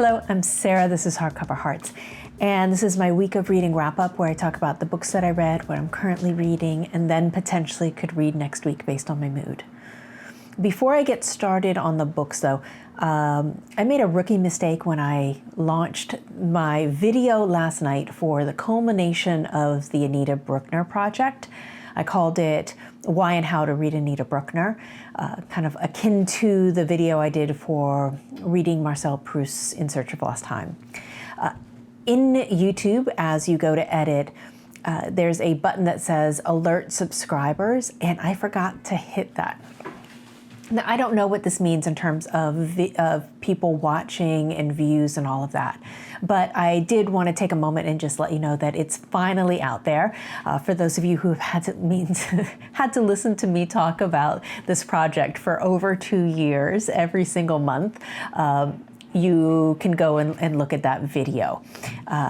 Hello, I'm Sarah. This is Hardcover Hearts. And this is my week of reading wrap-up where I talk about the books that I read, what I'm currently reading, and then potentially could read next week based on my mood. Before I get started on the books though, I made a rookie mistake when I launched my video last night for the culmination of the Anita Brookner project. I called it Why and How to Read Anita Brookner, kind of akin to the video I did for reading Marcel Proust's In Search of Lost Time. In YouTube, as you go to edit, there's a button that says Alert Subscribers, and I forgot to hit that. Now, I don't know what this means in terms of people watching and views and all of that, but I did want to take a moment and just let you know that it's finally out there. For those of you who have had to listen to me talk about this project for over 2 years, every single month, you can go and look at that video.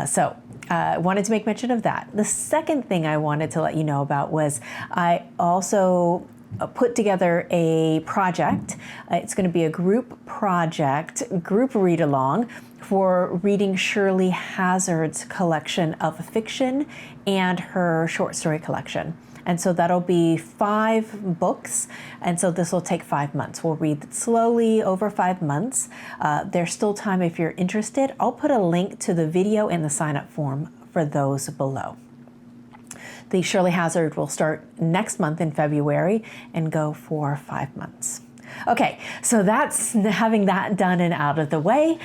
So I wanted to make mention of that. The second thing I wanted to let you know about was I also put together a project. It's going to be a group project, group read-along for reading Shirley Hazard's collection of fiction and her short story collection. And so that'll be 5 books, and so this will take 5 months. We'll read it slowly over 5 months. There's still time if you're interested. I'll put a link to the video and the sign-up form for those below. The Shirley Hazard will start next month in February and go for 5 months. Okay, so that's having that done and out of the way.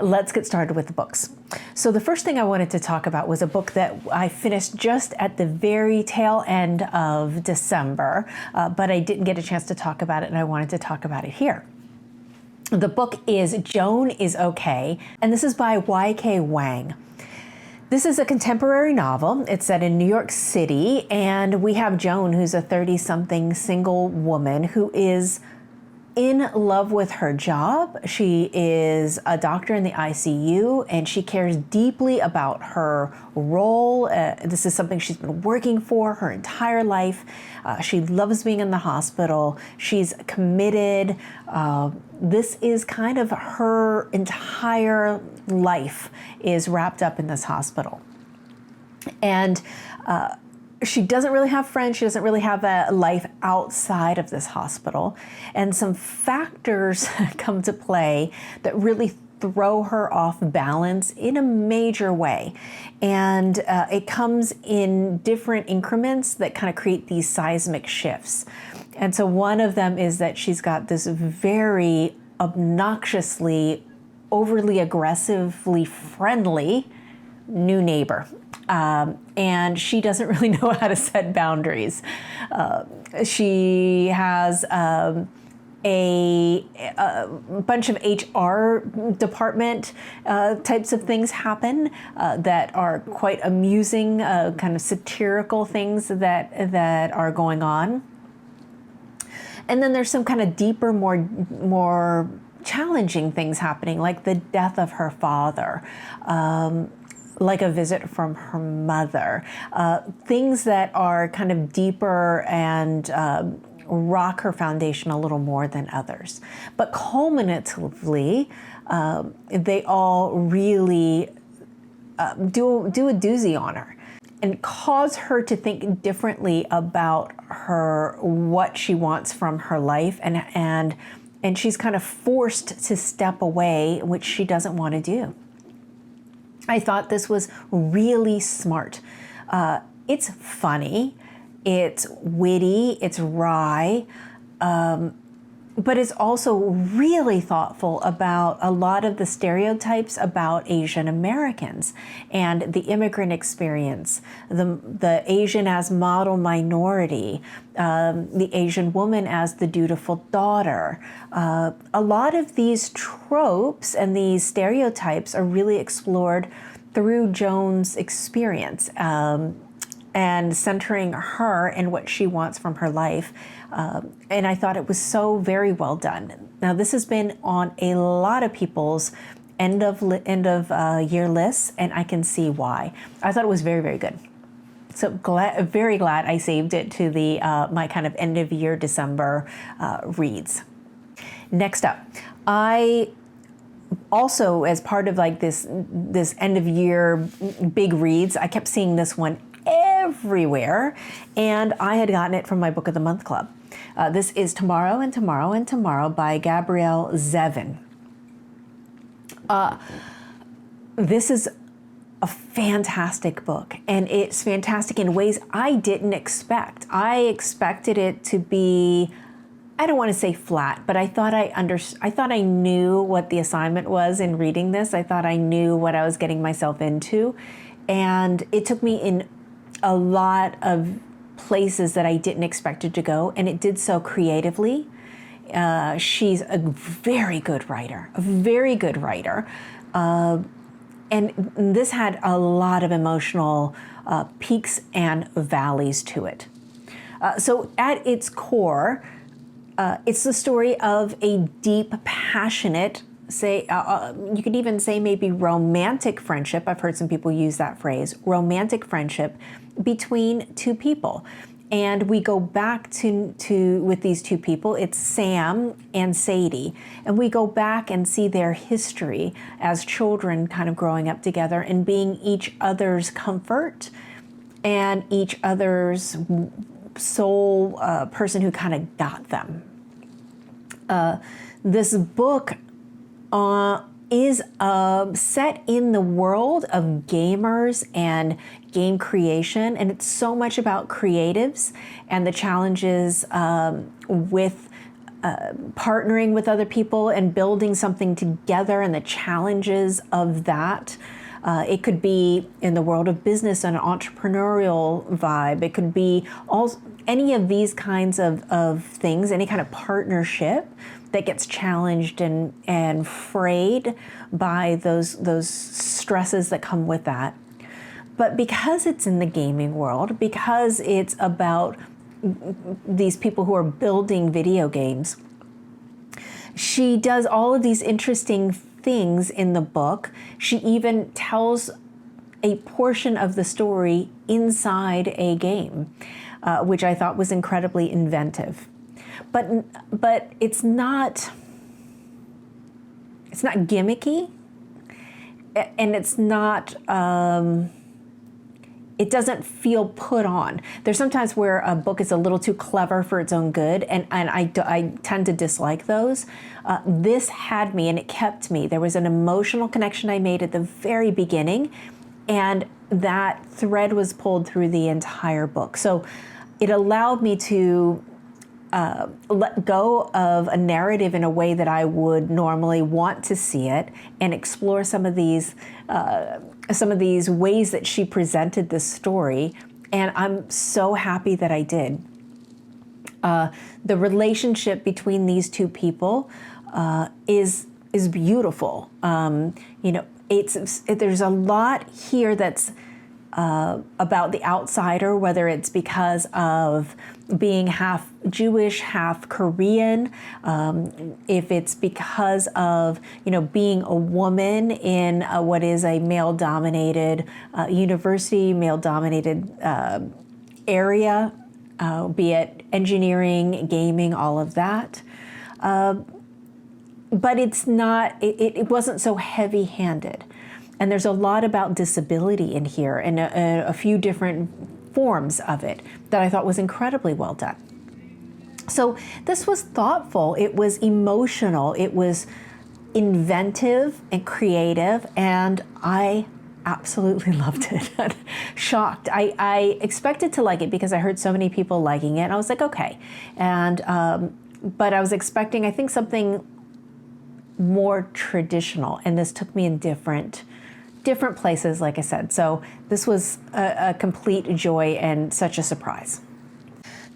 Let's get started with the books. So the first thing I wanted to talk about was a book that I finished just at the very tail end of December, but I didn't get a chance to talk about it, and I wanted to talk about it here. The book is Joan is Okay, and this is by Weike Wang. This is a contemporary novel. It's set in New York City, and we have Joan, who's a 30-something single woman who is in love with her job. She is a doctor in the ICU, and she cares deeply about her role. This is something she's been working for her entire life. She loves being in the hospital. She's committed. This is kind of her entire life is wrapped up in this hospital. And she doesn't really have friends. She doesn't really have a life outside of this hospital. And some factors come to play that really throw her off balance in a major way. And it comes in different increments that kind of create these seismic shifts. And so one of them is that she's got this very obnoxiously, overly aggressively friendly new neighbor. And she doesn't really know how to set boundaries. She has a bunch of HR department types of things happen that are quite amusing, kind of satirical things that are going on. And then there's some kind of deeper, more challenging things happening, like the death of her father. Like a visit from her mother, things that are kind of deeper and rock her foundation a little more than others. But culminatively, they all really do a doozy on her and cause her to think differently about what she wants from her life, and she's kind of forced to step away, which she doesn't want to do. I thought this was really smart. It's funny, it's witty, it's wry, but it's also really thoughtful about a lot of the stereotypes about Asian Americans and the immigrant experience, the Asian as model minority, the Asian woman as the dutiful daughter. A lot of these tropes and these stereotypes are really explored through Joan's experience, and centering her and what she wants from her life. And I thought it was so very well done. Now, this has been on a lot of people's end of year lists, and I can see why. I thought it was very, very good. So very glad I saved it to the my kind of end of year December reads. Next up, I also, as part of like this end of year big reads, I kept seeing this one everywhere, and I had gotten it from my Book of the Month Club. This is Tomorrow and Tomorrow and Tomorrow by Gabrielle Zevin. This is a fantastic book, and it's fantastic in ways I didn't expect. I expected it to be, I don't want to say flat, but I thought I knew what the assignment was in reading this. I thought I knew what I was getting myself into, and it took me in a lot of places that I didn't expect it to go, and it did so creatively. She's a very good writer, and this had a lot of emotional peaks and valleys to it. So at its core, it's the story of a deep, passionate, you could even say maybe romantic friendship. I've heard some people use that phrase, romantic friendship between two people. And we go back to with these two people, it's Sam and Sadie. And we go back and see their history as children kind of growing up together and being each other's comfort and each other's soul person who kind of got them. This book is set in the world of gamers and game creation, and it's so much about creatives and the challenges with partnering with other people and building something together and the challenges of that. It could be in the world of business, an entrepreneurial vibe. It could be any of these kinds of things, any kind of partnership that gets challenged and frayed by those stresses that come with that. But because it's in the gaming world, because it's about these people who are building video games, she does all of these interesting things in the book. She even tells a portion of the story inside a game, which I thought was incredibly inventive. But it's not gimmicky, and it's not. It doesn't feel put on. There's sometimes where a book is a little too clever for its own good, and I tend to dislike those. This had me, and it kept me. There was an emotional connection I made at the very beginning, and that thread was pulled through the entire book. So it allowed me to let go of a narrative in a way that I would normally want to see it, and explore some of these ways that she presented this story. And I'm so happy that I did. The relationship between these two people is beautiful. There's a lot here that's about the outsider, whether it's because of being half Jewish, half Korean, if it's because of being a woman in what is a male-dominated university, male-dominated area, be it engineering, gaming, all of that. But it's not. It wasn't so heavy-handed. And there's a lot about disability in here, and a few different forms of it that I thought was incredibly well done. So this was thoughtful, it was emotional, it was inventive and creative, and I absolutely loved it. Shocked. I expected to like it because I heard so many people liking it. I was like, okay. And but I was expecting, I think, something more traditional, and this took me in different places, like I said. So this was a complete joy and such a surprise.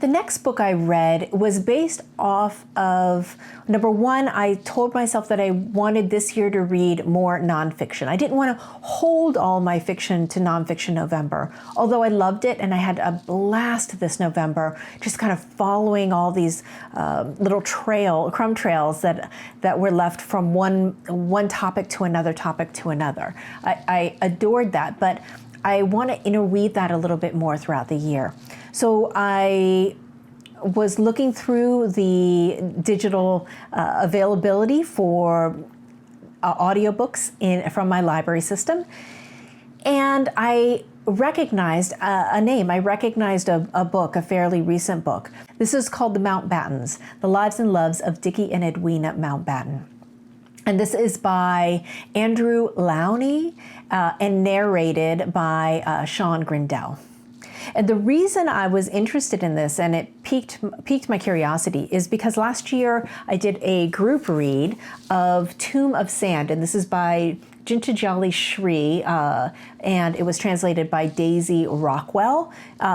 The next book I read was based off of, number one, I told myself that I wanted this year to read more nonfiction. I didn't want to hold all my fiction to Nonfiction November, although I loved it and I had a blast this November, just kind of following all these little crumb trails that were left from one topic to another topic to another. I adored that, but I want to interweave that a little bit more throughout the year. So I was looking through the digital availability for audiobooks from my library system. And I recognized a name. I recognized a book, a fairly recent book. This is called The Mountbattens, The Lives and Loves of Dickie and Edwina Mountbatten. And this is by Andrew Lownie and narrated by Shaun Grindell. And the reason I was interested in this, and it piqued my curiosity, is because last year I did a group read of Tomb of Sand, and this is by Jintajali Shri, and it was translated by Daisy Rockwell.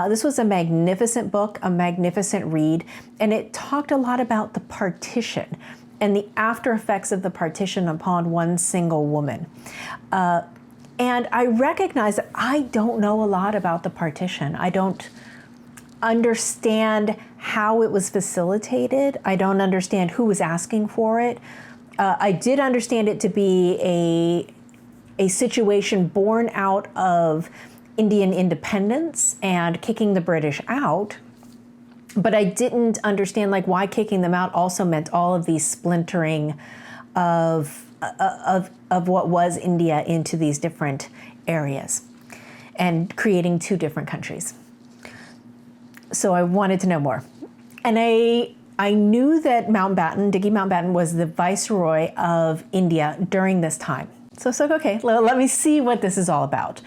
This was a magnificent book, a magnificent read, and it talked a lot about the partition and the after effects of the partition upon one single woman. And I recognize that I don't know a lot about the partition. I don't understand how it was facilitated. I don't understand who was asking for it. I did understand it to be a situation born out of Indian independence and kicking the British out. But I didn't understand why kicking them out also meant all of these splintering of what was India into these different areas and creating two different countries. So I wanted to know more. And I knew that Dickie Mountbatten was the viceroy of India during this time. So it's like, okay, let me see what this is all about.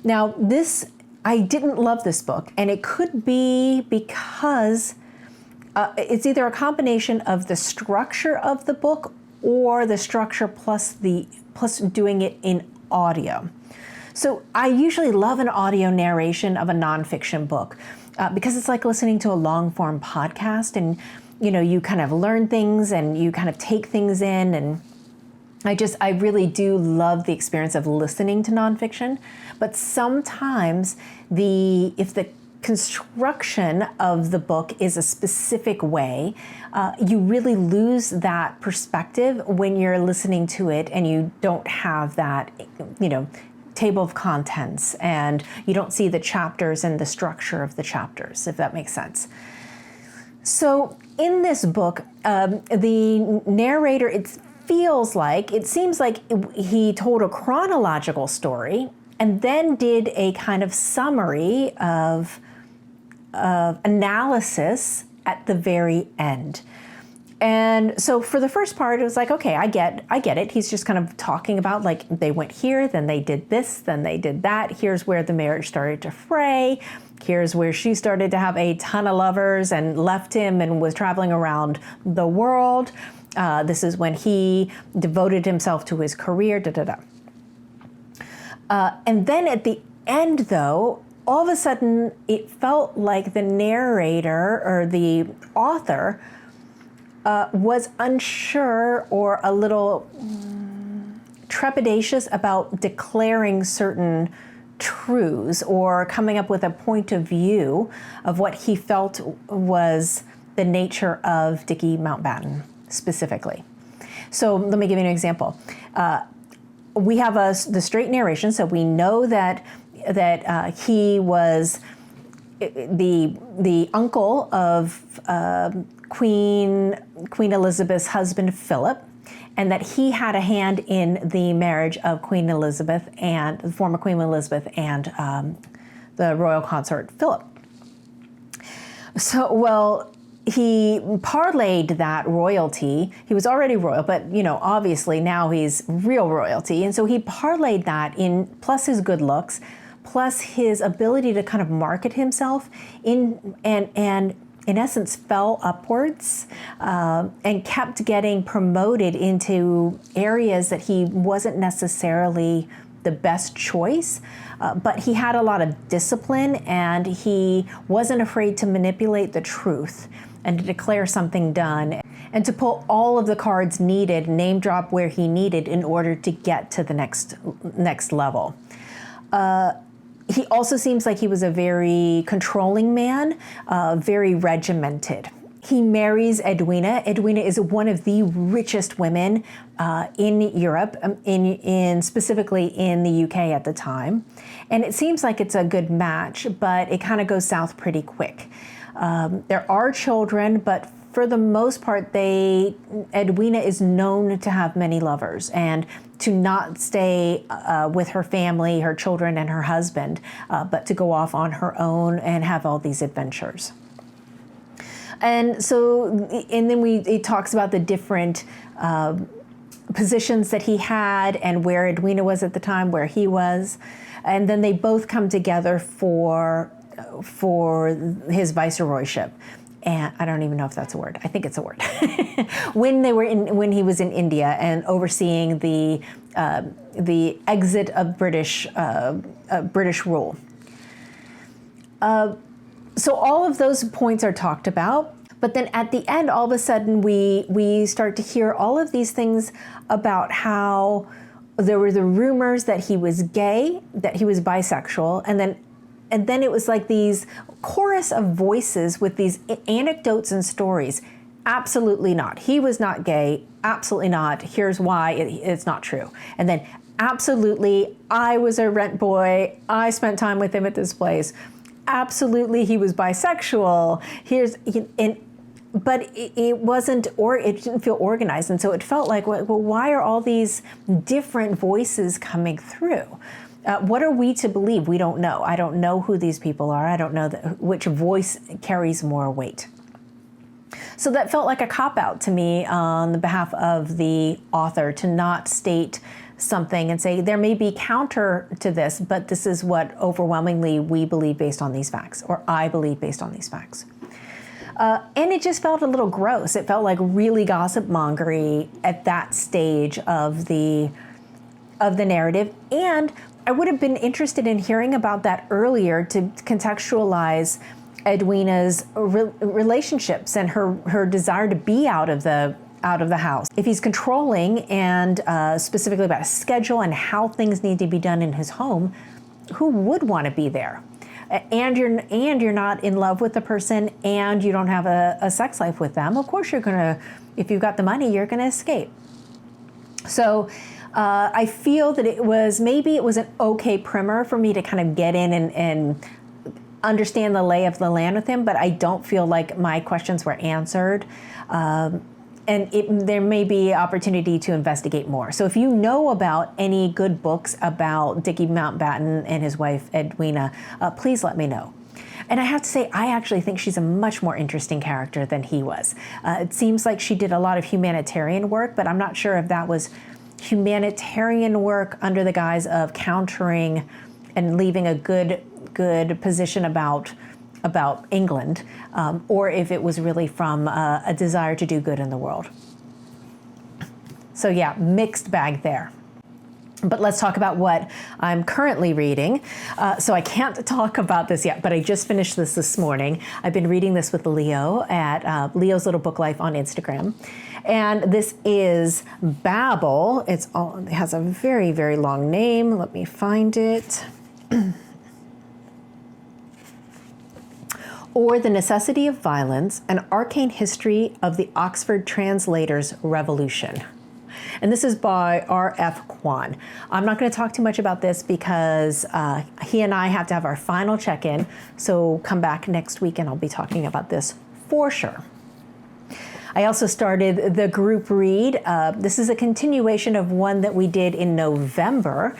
Now, I didn't love this book, and it could be because it's either a combination of the structure of the book or the structure plus doing it in audio. So I usually love an audio narration of a nonfiction book because it's like listening to a long form podcast, and you kind of learn things and you kind of take things in, and I really do love the experience of listening to nonfiction. But sometimes if the construction of the book is a specific way, you really lose that perspective when you're listening to it and you don't have that, table of contents, and you don't see the chapters and the structure of the chapters, if that makes sense. So in this book, the narrator, it seems like he told a chronological story and then did a kind of summary of analysis at the very end. And so for the first part, it was like, okay, I get it. He's just kind of talking about they went here, then they did this, then they did that. Here's where the marriage started to fray. Here's where she started to have a ton of lovers and left him and was traveling around the world. This is when he devoted himself to his career, and then at the end, though, all of a sudden, it felt like the narrator or the author was unsure or a little trepidatious about declaring certain truths or coming up with a point of view of what he felt was the nature of Dickie Mountbatten specifically. So let me give you an example. We have the straight narration, so we know that he was the uncle of Queen Elizabeth's husband Philip, and that he had a hand in the marriage of Queen Elizabeth and the former Queen Elizabeth and the royal consort Philip. So, he parlayed that royalty. He was already royal, but obviously now he's real royalty. And so he parlayed that in, plus his good looks, plus his ability to kind of market himself and in essence fell upwards and kept getting promoted into areas that he wasn't necessarily the best choice, but he had a lot of discipline and he wasn't afraid to manipulate the truth and to declare something done and to pull all of the cards needed, name drop where he needed in order to get to the next level. He also seems like he was a very controlling man, very regimented. He marries Edwina. Edwina is one of the richest women in Europe, in specifically in the UK at the time. And it seems like it's a good match, but it kind of goes south pretty quick. There are children, but for the most part, Edwina is known to have many lovers and to not stay with her family, her children, and her husband, but to go off on her own and have all these adventures. And so, and then it talks about the different positions that he had and where Edwina was at the time, where he was. And then they both come together for his viceroyship. And I don't even know if that's a word. I think it's a word. when he was in India and overseeing the exit of British rule. So all of those points are talked about, but then at the end, all of a sudden, we start to hear all of these things about how there were the rumors that he was gay, that he was bisexual, and then it was like these chorus of voices with these anecdotes and stories. Absolutely not. He was not gay. Absolutely not. Here's why it's not true. And then absolutely, I was a rent boy. I spent time with him at this place. Absolutely, he was bisexual. But it wasn't, or it didn't feel organized. And so it felt like, well, why are all these different voices coming through? What are we to believe? We don't know. I don't know who these people are. I don't know which voice carries more weight. So that felt like a cop-out to me on the behalf of the author to not state something and say there may be counter to this, but this is what overwhelmingly we believe based on these facts, or I believe based on these facts. And it just felt a little gross. It felt like really gossip mongery at that stage of the narrative. And I would have been interested in hearing about that earlier to contextualize Edwina's relationships and her desire to be out of the house. If he's controlling and specifically about a schedule and how things need to be done in his home, who would want to be there? And you're not in love with the person, and you don't have a sex life with them. Of course, you're gonna, if you've got the money, you're gonna escape. So I feel that maybe it was an okay primer for me to kind of get in and understand the lay of the land with him, but I don't feel like my questions were answered. And there may be opportunity to investigate more. So if you know about any good books about Dickie Mountbatten and his wife, Edwina, please let me know. And I have to say, I actually think she's a much more interesting character than he was. It seems like she did a lot of humanitarian work, but I'm not sure if that was humanitarian work under the guise of countering and leaving a good position about England, or if it was really from a desire to do good in the world. So yeah, mixed bag there. But let's talk about what I'm currently reading. So I can't talk about this yet, but I just finished this morning. I've been reading this with Leo at Leo's Little Book Life on Instagram. And this is Babel. It has a very, very long name. Let me find it. Or The Necessity of Violence, an Arcane History of the Oxford Translators' Revolution. And this is by R.F. Kuang. I'm not going to talk too much about this because he and I have to have our final check-in, so come back next week and I'll be talking about this for sure. I also started the group read. This is a continuation of one that we did in November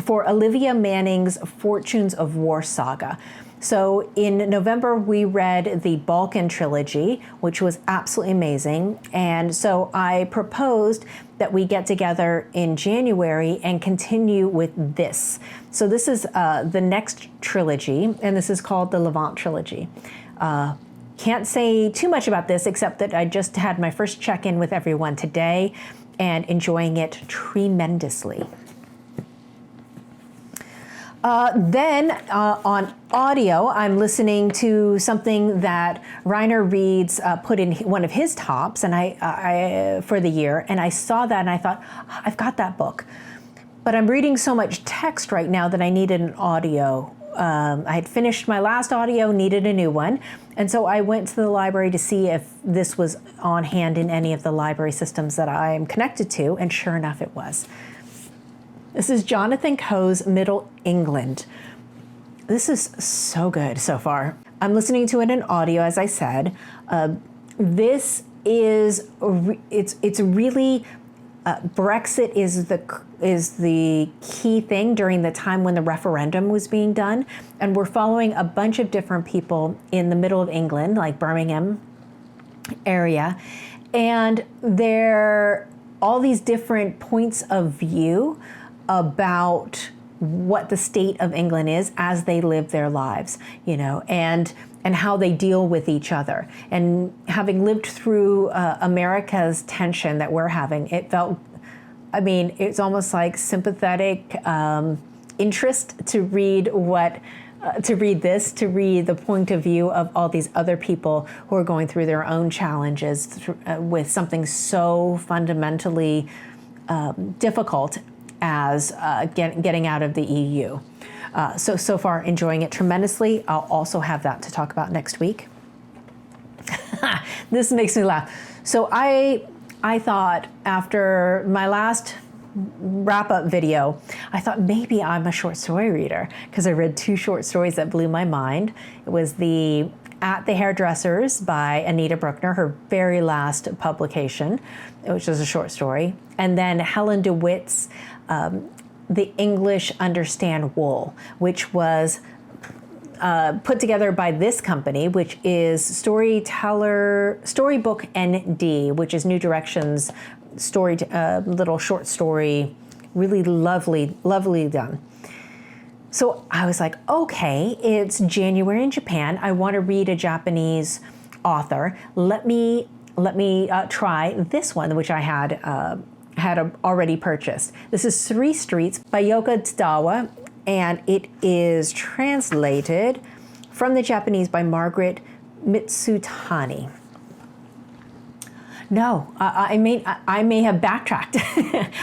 for Olivia Manning's Fortunes of War saga. So in November, we read the Balkan Trilogy, which was absolutely amazing. And so I proposed that we get together in January and continue with this. So this is the next trilogy, and this is called the Levant Trilogy. Can't say too much about this, except that I just had my first check-in with everyone today and enjoying it tremendously. Then on audio, I'm listening to something that Reiner Reeds put in one of his tops, and I for the year, and I saw that and I thought, I've got that book, but I'm reading so much text right now that I needed an audio. I had finished my last audio, needed a new one, and so I went to the library to see if this was on hand in any of the library systems that I am connected to, and sure enough, it was. This is Jonathan Coe's Middle England. This is so good so far. I'm listening to it in audio, as I said. this is, it's really, Brexit is the key thing during the time when the referendum was being done. And we're following a bunch of different people in the middle of England, like Birmingham area. And they're all these different points of view about what the state of England is as they live their lives, you know, and how they deal with each other. And having lived through America's tension that we're having, it felt, I mean, it's almost like sympathetic interest to read to read the point of view of all these other people who are going through their own challenges with something so fundamentally difficult as getting out of the EU. So far enjoying it tremendously. I'll also have that to talk about next week. This makes me laugh. So I thought after my last wrap-up video, I thought maybe I'm a short story reader because I read 2 short stories that blew my mind. It was At the Hairdressers by Anita Brookner, her very last publication, which was a short story. And then Helen DeWitt's The English Understand Wool, which was put together by this company, which is Storybook ND, which is New Directions little short story, really lovely done. So I was like, okay, it's January in Japan. I want to read a Japanese author. Let me try this one, which I had already purchased. This is 3 Streets by Yoko Tadawa, and it is translated from the Japanese by Margaret Mitsutani. No, I may have backtracked.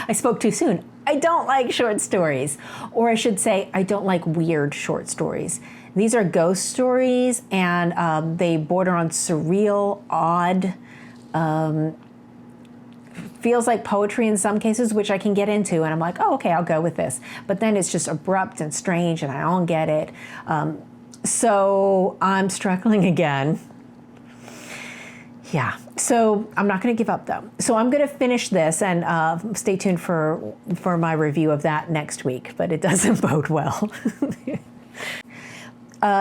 I spoke too soon. I don't like short stories, or I should say, I don't like weird short stories. These are ghost stories, and they border on surreal, odd, feels like poetry in some cases, which I can get into, and I'm like, oh, okay, I'll go with this. But then it's just abrupt and strange, and I don't get it. So I'm struggling again. Yeah, so I'm not going to give up though. So I'm going to finish this, and stay tuned for my review of that next week, but it doesn't bode well.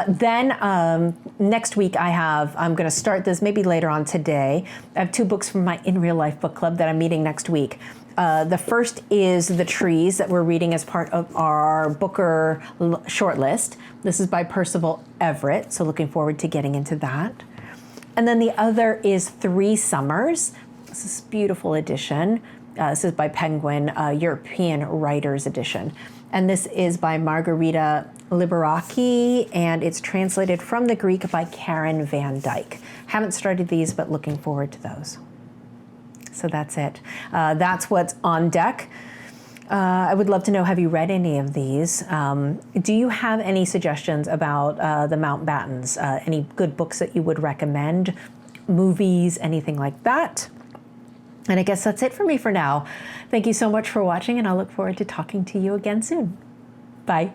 Then next week I'm going to start this maybe later on today. I have 2 books from my In Real Life book club that I'm meeting next week. The first is The Trees that we're reading as part of our Booker shortlist. This is by Percival Everett, so looking forward to getting into that. And then the other is 3 Summers. This is a beautiful edition. This is by Penguin, European Writers Edition. And this is by Margarita Liberacki, and it's translated from the Greek by Karen Van Dyke. Haven't started these, but looking forward to those. So that's it. That's what's on deck. I would love to know, have you read any of these? Do you have any suggestions about the Mountbattens? Any good books that you would recommend? Movies, anything like that? And I guess that's it for me for now. Thank you so much for watching, and I'll look forward to talking to you again soon. Bye.